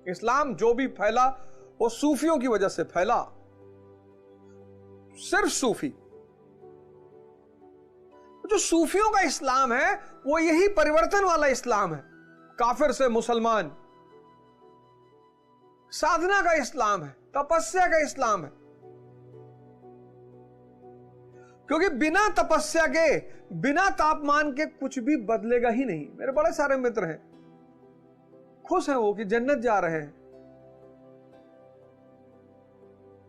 इस्लाम जो भी फैला वो सूफियों की वजह से फैला, सिर्फ सूफी। जो सूफियों का इस्लाम है वो यही परिवर्तन वाला इस्लाम है, काफिर से मुसलमान, साधना का इस्लाम है, तपस्या का इस्लाम है। क्योंकि बिना तपस्या के, बिना तापमान के कुछ भी बदलेगा ही नहीं। मेरे बड़े सारे मित्र हैं, खुश हैं वो कि जन्नत जा रहे हैं।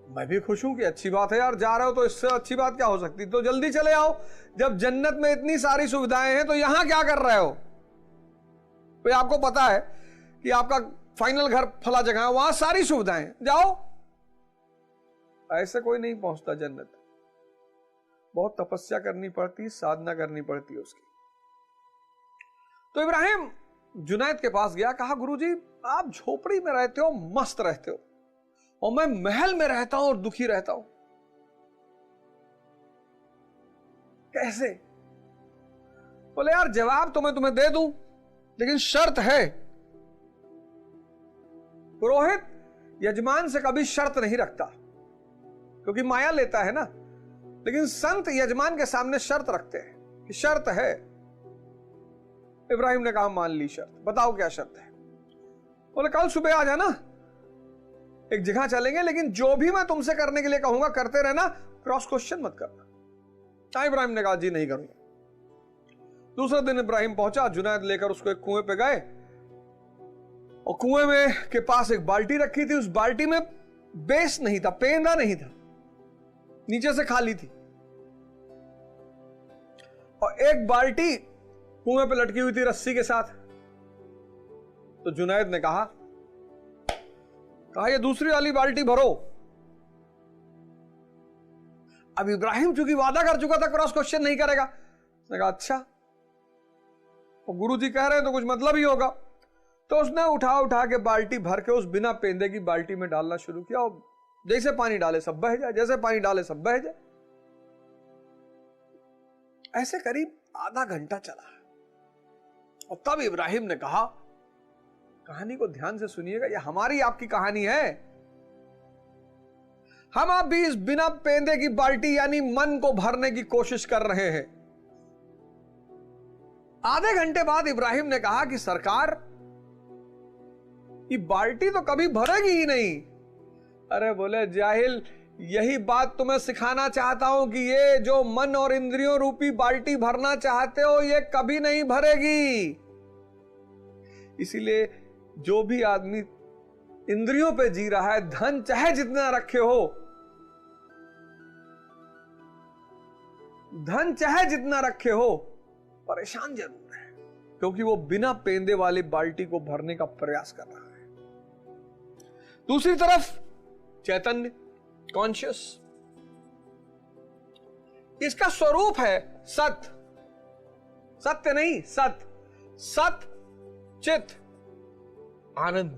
मैं भी खुश हूं कि अच्छी बात है यार, जा रहे हो तो इससे अच्छी बात क्या हो सकती। तो जल्दी चले आओ, जब जन्नत में इतनी सारी सुविधाएं हैं तो यहां क्या कर रहे हो। तो आपको पता है कि आपका फाइनल घर फला जगह है, वहां सारी सुविधाएं, जाओ। ऐसे कोई नहीं पहुंचता जन्नत, बहुत तपस्या करनी पड़ती, साधना करनी पड़ती है उसकी। तो इब्राहिम जुनैद के पास गया, कहा गुरुजी आप झोपड़ी में रहते हो, मस्त रहते हो, और मैं महल में रहता हूं और दुखी रहता हूं, कैसे। बोले यार जवाब तो मैं तुम्हें दे दूं, लेकिन शर्त है। पुरोहित यजमान से कभी शर्त नहीं रखता, क्योंकि माया लेता है ना, लेकिन संत यजमान के सामने शर्त रखते हैं कि शर्त है। इब्राहिम ने कहा मान ली शर्त, बताओ क्या शर्त है। बोले कल सुबह आ जाना, एक जगह चलेंगे, लेकिन जो भी मैं तुमसे करने के लिए कहूंगा करते रहना, क्रॉस क्वेश्चन मत करना। इब्राहिम ने कहा जी नहीं करूंगा। दूसरे दिन इब्राहिम पहुंचा, जुनैद लेकर उसको एक कुएं पे गए, और कुएं में के पास एक बाल्टी रखी थी। उस बाल्टी में बेस नहीं था, पेंदा नहीं था, नीचे से खाली थी, और एक बाल्टी कुएं पे लटकी हुई थी रस्सी के साथ। तो जुनैद ने कहा ये दूसरी वाली बाल्टी भरो। अब इब्राहिम चूंकि वादा कर चुका था क्रॉस क्वेश्चन नहीं करेगा, उसने कहा अच्छा, और गुरुजी कह रहे हैं तो कुछ मतलब ही होगा। तो उसने उठा के बाल्टी भर के उस बिना पेंदे की बाल्टी में डालना शुरू किया, और जैसे पानी डाले सब बह जाए, जैसे पानी डाले सब बह जाए। ऐसे करीब आधा घंटा चला, और तब इब्राहिम ने कहा, कहानी को ध्यान से सुनिएगा, यह हमारी आपकी कहानी है। हम आप भी इस बिना पेंदे की बाल्टी यानी मन को भरने की कोशिश कर रहे हैं। आधे घंटे बाद इब्राहिम ने कहा कि सरकार ये बाल्टी तो कभी भरेगी ही नहीं। अरे बोले जाहिल, यही बात तुम्हें सिखाना चाहता हूं कि ये जो मन और इंद्रियों रूपी बाल्टी भरना चाहते हो ये कभी नहीं भरेगी। इसीलिए जो भी आदमी इंद्रियों पे जी रहा है, धन चाहे जितना रखे हो, धन चाहे जितना रखे हो, परेशान जरूर है, क्योंकि वो बिना पेंदे वाली बाल्टी को भरने का प्रयास कर रहा है। दूसरी तरफ चैतन्य, कॉन्शियस, इसका स्वरूप है सत, सत्य नहीं सत, सत चित आनंद।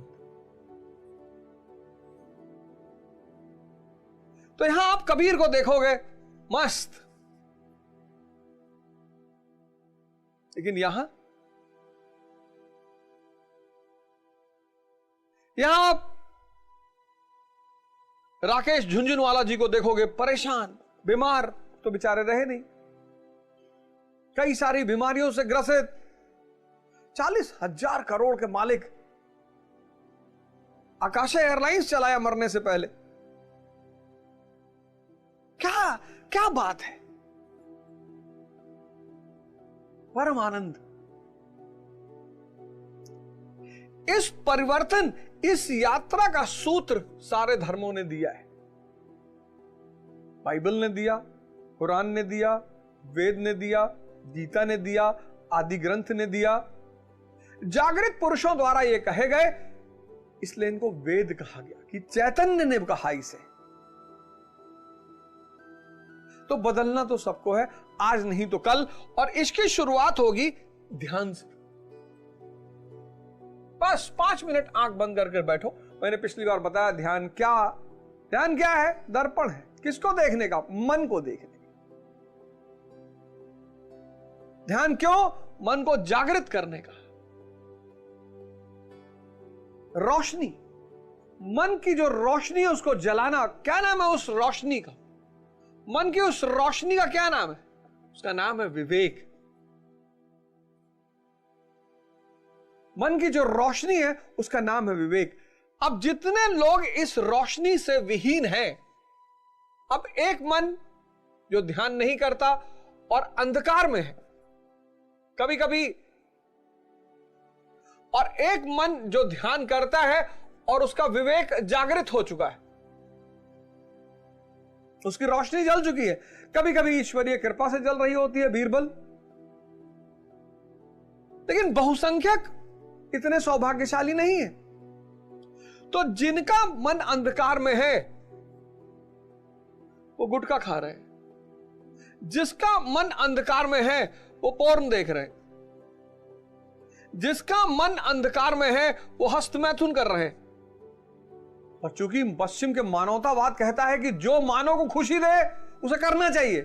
तो यहां आप कबीर को देखोगे मस्त, लेकिन यहां आप राकेश झुंझुनवाला जी को देखोगे परेशान, बीमार तो बेचारे रहे नहीं, कई सारी बीमारियों से ग्रसित, 40,000 करोड़ के मालिक, आकाशा एयरलाइंस चलाया मरने से पहले। क्या क्या बात है, परम आनंद। इस परिवर्तन, इस यात्रा का सूत्र सारे धर्मों ने दिया है। बाइबल ने दिया, कुरान ने दिया, वेद ने दिया, गीता ने दिया, आदि ग्रंथ ने दिया, जागृत पुरुषों द्वारा ये कहे गए, इसलिए इनको वेद कहा गया कि चैतन्य ने कहा इसे। तो बदलना तो सबको है, आज नहीं तो कल, और इसकी शुरुआत होगी ध्यान से। बस 5 मिनट आंख बंद करके बैठो। मैंने पिछली बार बताया ध्यान क्या है? दर्पण है। किसको देखने का? मन को देखने का। ध्यान क्यों? मन को जागृत करने का, रोशनी, मन की जो रोशनी है उसको जलाना, क्या नाम है उस रोशनी का? मन की उस रोशनी का क्या नाम है? उसका नाम है विवेक। मन की जो रोशनी है उसका नाम है विवेक। अब जितने लोग इस रोशनी से विहीन हैं, अब एक मन जो ध्यान नहीं करता और अंधकार में है कभी कभी, और एक मन जो ध्यान करता है और उसका विवेक जागृत हो चुका है, उसकी रोशनी जल चुकी है। कभी कभी ईश्वरीय कृपा से जल रही होती है, बीरबल। लेकिन बहुसंख्यक इतने सौभाग्यशाली नहीं है। तो जिनका मन अंधकार में है वो गुटखा खा रहे हैं, जिसका मन अंधकार में है वो पोर्न देख रहे हैं, जिसका मन अंधकार में है वो हस्तमैथुन कर रहे हैं। और चूंकि पश्चिम के मानवतावाद कहता है कि जो मानव को खुशी दे उसे करना चाहिए,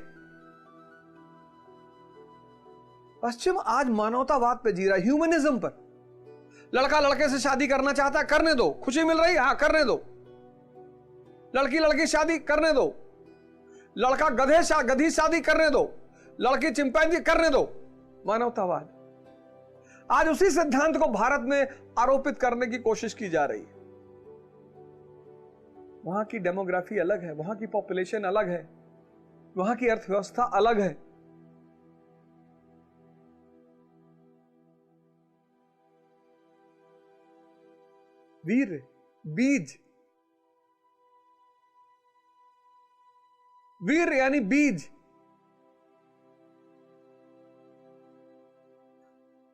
पश्चिम आज मानवतावाद पे जी रहा है, ह्यूमनिज्म पर। लड़का लड़के से शादी करना चाहता है, करने दो, खुशी मिल रही है, हाँ करने दो। लड़की लड़की शादी करने दो, लड़का गधी शादी करने दो, लड़की चिंपैंजी करने दो। मानवतावाद आज उसी सिद्धांत को भारत में आरोपित करने की कोशिश की जा रही है। वहां की डेमोग्राफी अलग है, वहां की पॉपुलेशन अलग है, वहां की अर्थव्यवस्था अलग है। वीर, बीज, वीर यानी बीज।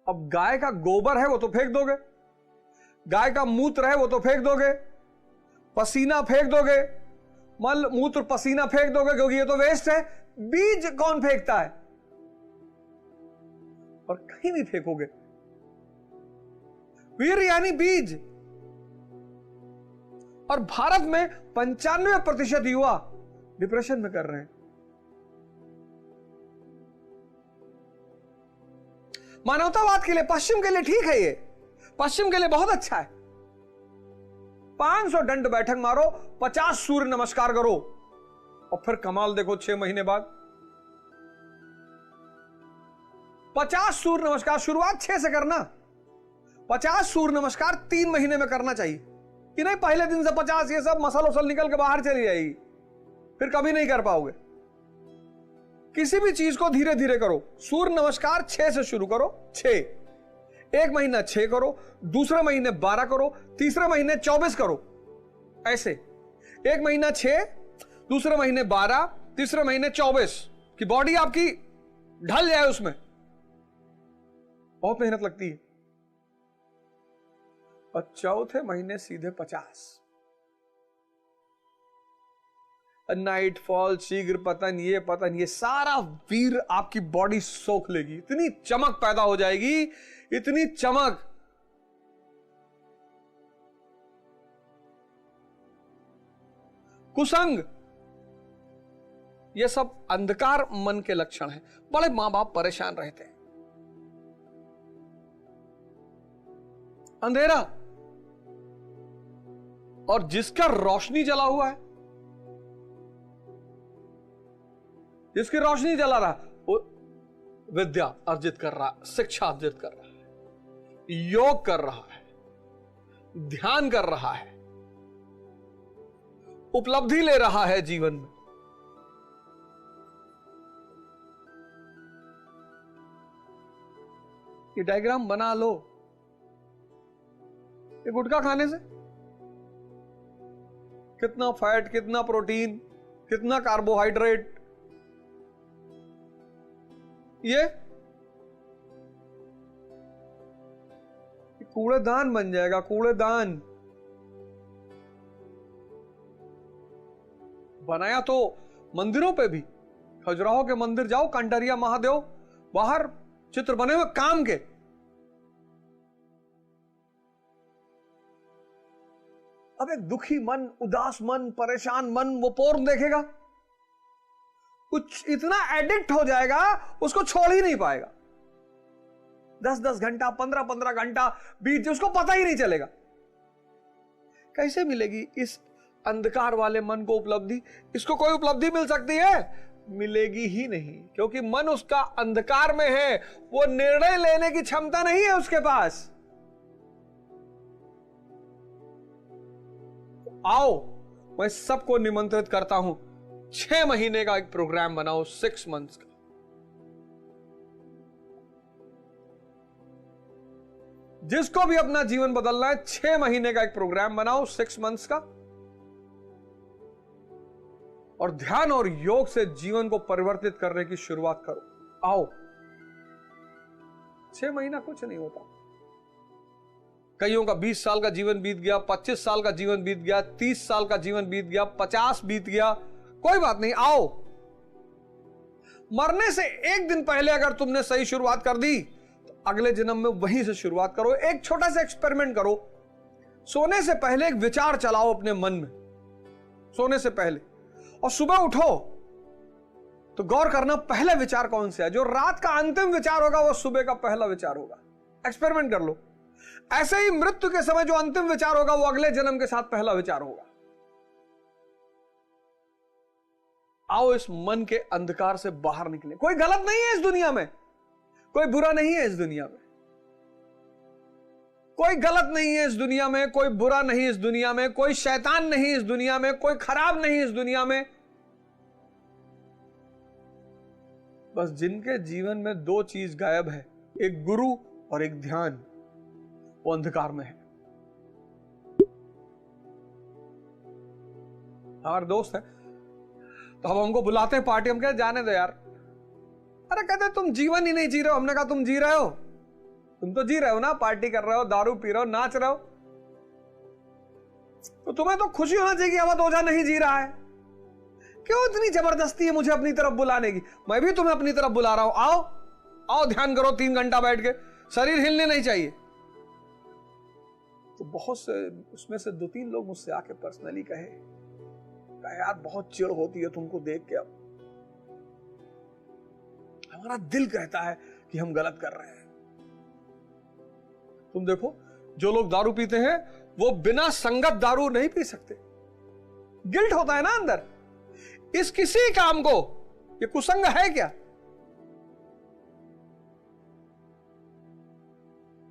अब गाय का गोबर है वो तो फेंक दोगे, गाय का मूत्र है वो तो फेंक दोगे, पसीना फेंक दोगे, मल मूत्र पसीना फेंक दोगे क्योंकि ये तो वेस्ट है। बीज कौन फेंकता है? और कहीं नहीं फेंकोगे। वीर यानी बीज। और भारत में 95% युवा डिप्रेशन में कर रहे हैं। मानवतावाद के लिए, पश्चिम के लिए ठीक है, ये पश्चिम के लिए बहुत अच्छा है। 500 दंड बैठक मारो, 50 सूर्य नमस्कार करो और फिर कमाल देखो 6 महीने बाद 50 सूर्य नमस्कार। शुरुआत 6 से करना, 50 सूर्य नमस्कार 3 महीने में करना चाहिए कि नहीं पहले दिन से 50, ये सब मसल उसल निकल के बाहर चली जाएगी, फिर कभी नहीं कर पाओगे। किसी भी चीज को धीरे धीरे करो। सूर्य नमस्कार 6 से शुरू करो, 6, एक महीना 6 करो, दूसरे महीने 12 करो, तीसरे महीने 24 करो। ऐसे एक महीना 6, दूसरे महीने 12, तीसरे महीने 24 कि बॉडी आपकी ढल जाए उसमें। बहुत मेहनत लगती है। और चौथे महीने सीधे 50। नाइट फॉल, शीघ्र पतन, ये पतन, ये सारा वीर आपकी बॉडी सोख लेगी। इतनी चमक पैदा हो जाएगी, इतनी चमक। कुसंग, ये सब अंधकार मन के लक्षण हैं। बड़े मां बाप परेशान रहते हैं। अंधेरा, और जिसका रोशनी जला हुआ है, जिसकी रोशनी जला रहा, वो विद्या अर्जित कर रहा, शिक्षा अर्जित कर रहा है, योग कर रहा है, ध्यान कर रहा है, उपलब्धि ले रहा है जीवन में। ये डायग्राम बना लो। ये गुटखा खाने से कितना फैट, कितना प्रोटीन, कितना कार्बोहाइड्रेट, ये कूड़ेदान बन जाएगा, कूड़ेदान। बनाया तो मंदिरों पे भी, खजुराहो के मंदिर जाओ, कंटरिया महादेव, बाहर चित्र बने हुए काम के। अब एक दुखी मन, उदास मन, परेशान मन वो पोर्न देखेगा, कुछ इतना एडिक्ट हो जाएगा उसको छोड़ ही नहीं पाएगा। 10-10 घंटा, 15-15 घंटा बीत, उसको पता ही नहीं चलेगा। कैसे मिलेगी इस अंधकार वाले मन को उपलब्धि? इसको कोई उपलब्धि मिल सकती है? मिलेगी ही नहीं, क्योंकि मन उसका अंधकार में है, वो निर्णय लेने की क्षमता नहीं है उसके पास। आओ, मैं सबको निमंत्रित करता हूं, 6 महीने का एक प्रोग्राम बनाओ, 6 मंथ्स का। जिसको भी अपना जीवन बदलना है, 6 महीने का एक प्रोग्राम बनाओ, 6 मंथ्स का, और ध्यान और योग से जीवन को परिवर्तित करने की शुरुआत करो। आओ, 6 महीना कुछ नहीं होता। कईयों का 20 साल का जीवन बीत गया, 25 साल का जीवन बीत गया, 30 साल का जीवन बीत गया, 50 बीत गया, कोई बात नहीं। आओ, मरने से 1 दिन पहले अगर तुमने सही शुरुआत कर दी तो अगले जन्म में वहीं से शुरुआत करो। एक छोटा सा एक्सपेरिमेंट करो। सोने से पहले एक विचार चलाओ अपने मन में, सोने से पहले, और सुबह उठो तो गौर करना पहला विचार कौन सा है। जो रात का अंतिम विचार होगा वो सुबह का पहला विचार होगा। एक्सपेरिमेंट कर लो। ऐसे ही मृत्यु के समय जो अंतिम विचार होगा वो अगले जन्म के साथ पहला विचार होगा। आओ, इस मन के अंधकार से बाहर निकले। कोई गलत नहीं है इस दुनिया में, कोई बुरा नहीं है इस दुनिया में, कोई गलत नहीं है इस दुनिया में, कोई बुरा नहीं इस दुनिया में, कोई शैतान नहीं इस दुनिया में, कोई खराब नहीं इस दुनिया में। बस जिनके जीवन में 2 चीज गायब है, एक गुरु और एक ध्यान, वो अंधकार में है। हमारे दोस्त है तो अब हमको बुलाते हैं पार्टी, हम कहते जाने दो यार। अरे कहते तुम जीवन ही नहीं जी रहे हो। हमने कहा तुम जी रहे हो, तुम तो जी रहे हो ना, पार्टी कर रहे हो, दारू पी रहे हो, नाच रहे हो, तो तुम्हें तो खुशी होना चाहिए कि अवध ओझा नहीं जी रहा है। क्यों इतनी जबरदस्ती है मुझे अपनी तरफ बुलाने की? मैं भी तुम्हें अपनी तरफ बुला रहा हूं। आओ आओ, ध्यान करो 3 घंटा बैठ के, शरीर हिलने नहीं चाहिए। तो बहुत से उसमें से 2-3 लोग मुझसे आके पर्सनली कहे यार बहुत चिढ़ होती है तुमको देख के। अब हमारा दिल कहता है कि हम गलत कर रहे हैं। तुम देखो, जो लोग दारू पीते हैं वो बिना संगत दारू नहीं पी सकते। गिल्ट होता है ना अंदर। इस किसी काम को, ये कुसंग है क्या?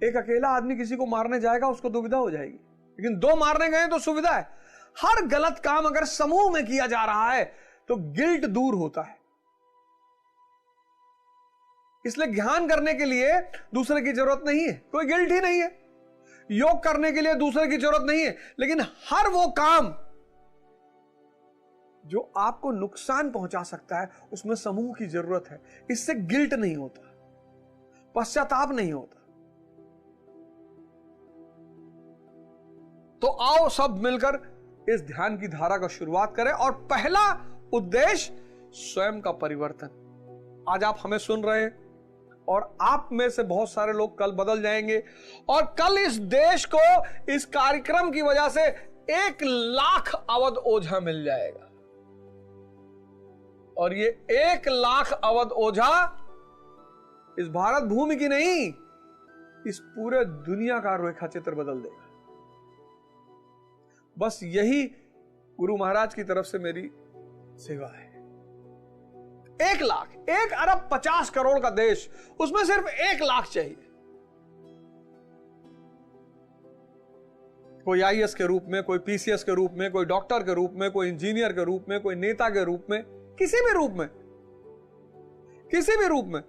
एक अकेला आदमी किसी को मारने जाएगा, उसको दुविधा हो जाएगी, लेकिन 2 मारने गए तो सुविधा है। हर गलत काम अगर समूह में किया जा रहा है तो गिल्ट दूर होता है। इसलिए ध्यान करने के लिए दूसरे की जरूरत नहीं है, कोई गिल्ट ही नहीं है। योग करने के लिए दूसरे की जरूरत नहीं है, लेकिन हर वो काम जो आपको नुकसान पहुंचा सकता है उसमें समूह की जरूरत है। इससे गिल्ट नहीं होता, पश्चाताप नहीं होता। तो आओ सब मिलकर इस ध्यान की धारा का शुरुआत करें। और पहला उद्देश्य स्वयं का परिवर्तन। आज आप हमें सुन रहे हैं और आप में से बहुत सारे लोग कल बदल जाएंगे, और कल इस देश को इस कार्यक्रम की वजह से 1 लाख अवध ओझा मिल जाएगा। और ये 1 लाख अवध ओझा इस भारत भूमि की नहीं, इस पूरे दुनिया का रेखा चित्र बदल देगा। बस यही गुरु महाराज की तरफ से मेरी सेवा है। 1 लाख, 1 अरब 50 करोड़ का देश, उसमें सिर्फ 1 लाख चाहिए। कोई आईएएस के रूप में, कोई पीसीएस के रूप में, कोई डॉक्टर के रूप में, कोई इंजीनियर के रूप में, कोई नेता के रूप में, किसी भी रूप में, किसी भी रूप में।